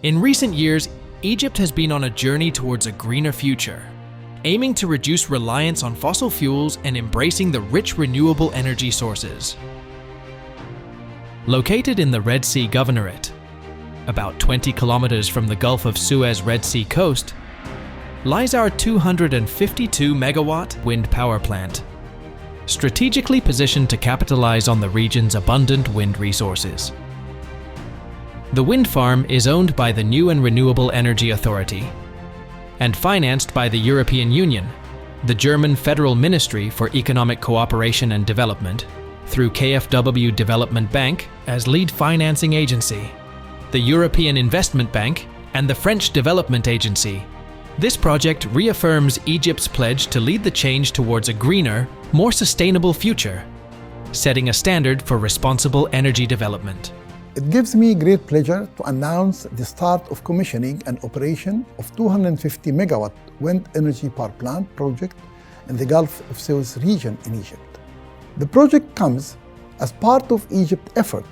In recent years, Egypt has been on a journey towards a greener future, aiming to reduce reliance on fossil fuels and embracing the rich renewable energy sources. Located in the Red Sea Governorate, about 20 kilometers from the Gulf of Suez Red Sea coast, lies our 252-megawatt wind power plant, strategically positioned to capitalize on the region's abundant wind resources. The wind farm is owned by the New and Renewable Energy Authority and financed by the European Union, the German Federal Ministry for Economic Cooperation and Development, through KfW Development Bank as lead financing agency, the European Investment Bank, and the French Development Agency. This project reaffirms Egypt's pledge to lead the change towards a greener, more sustainable future, setting a standard for responsible energy development. It gives me great pleasure to announce the start of commissioning and operation of 250 megawatt wind energy power plant project in the Gulf of Suez region in Egypt. The project comes as part of Egypt's effort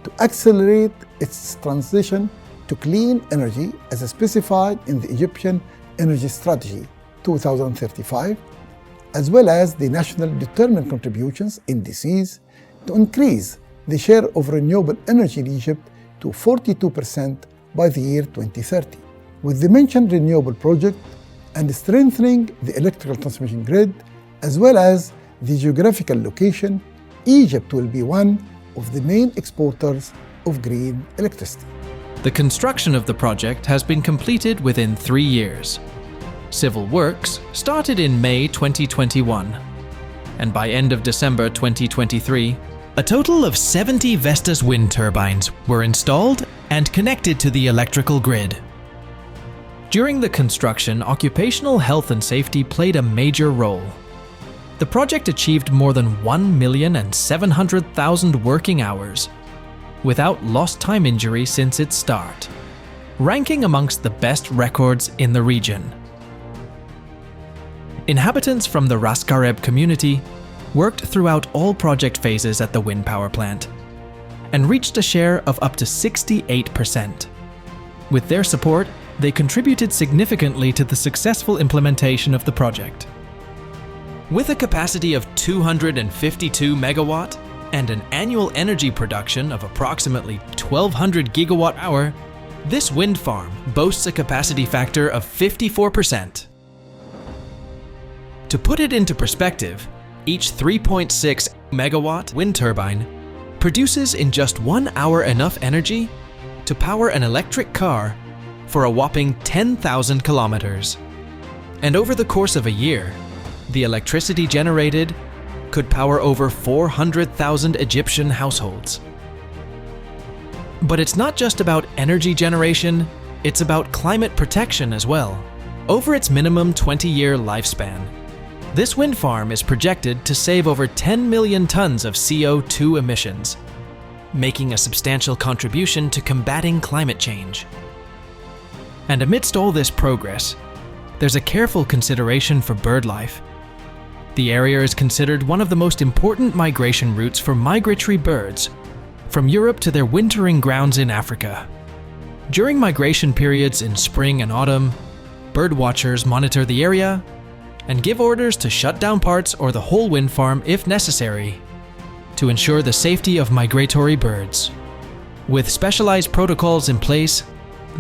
to accelerate its transition to clean energy as specified in the Egyptian Energy Strategy 2035, as well as the National Determined Contributions indices to increase the share of renewable energy in Egypt to 42% by the year 2030. With the mentioned renewable project and strengthening the electrical transmission grid, as well as the geographical location, Egypt will be one of the main exporters of green electricity. The construction of the project has been completed within 3 years. Civil works started in May 2021, and by end of December 2023, a total of 70 Vestas wind turbines were installed and connected to the electrical grid. During the construction, occupational health and safety played a major role. The project achieved more than 1,700,000 working hours without lost time injury since its start, ranking amongst the best records in the region. Inhabitants from the Ras Ghareb community worked throughout all project phases at the wind power plant and reached a share of up to 68%. With their support, they contributed significantly to the successful implementation of the project. With a capacity of 252 megawatt and an annual energy production of approximately 1,200 gigawatt-hour, this wind farm boasts a capacity factor of 54%. To put it into perspective, each 3.6 megawatt wind turbine produces in just 1 hour enough energy to power an electric car for a whopping 10,000 kilometers. And over the course of a year, the electricity generated could power over 400,000 Egyptian households. But it's not just about energy generation, it's about climate protection as well. Over its minimum 20-year lifespan, this wind farm is projected to save over 10 million tons of CO2 emissions, making a substantial contribution to combating climate change. And amidst all this progress, there's a careful consideration for bird life. The area is considered one of the most important migration routes for migratory birds from Europe to their wintering grounds in Africa. During migration periods in spring and autumn, bird watchers monitor the area and give orders to shut down parts or the whole wind farm if necessary to ensure the safety of migratory birds. With specialized protocols in place,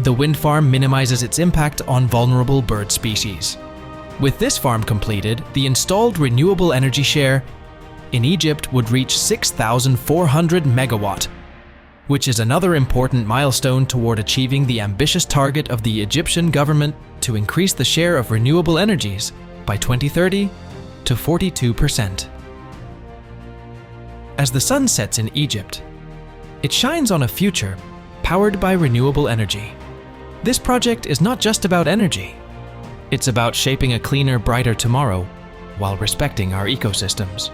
the wind farm minimizes its impact on vulnerable bird species. With this farm completed, the installed renewable energy share in Egypt would reach 6,400 megawatt, which is another important milestone toward achieving the ambitious target of the Egyptian government to increase the share of renewable energies by 2030 to 42%. As the sun sets in Egypt, it shines on a future powered by renewable energy. This project is not just about energy. It's about shaping a cleaner, brighter tomorrow while respecting our ecosystems.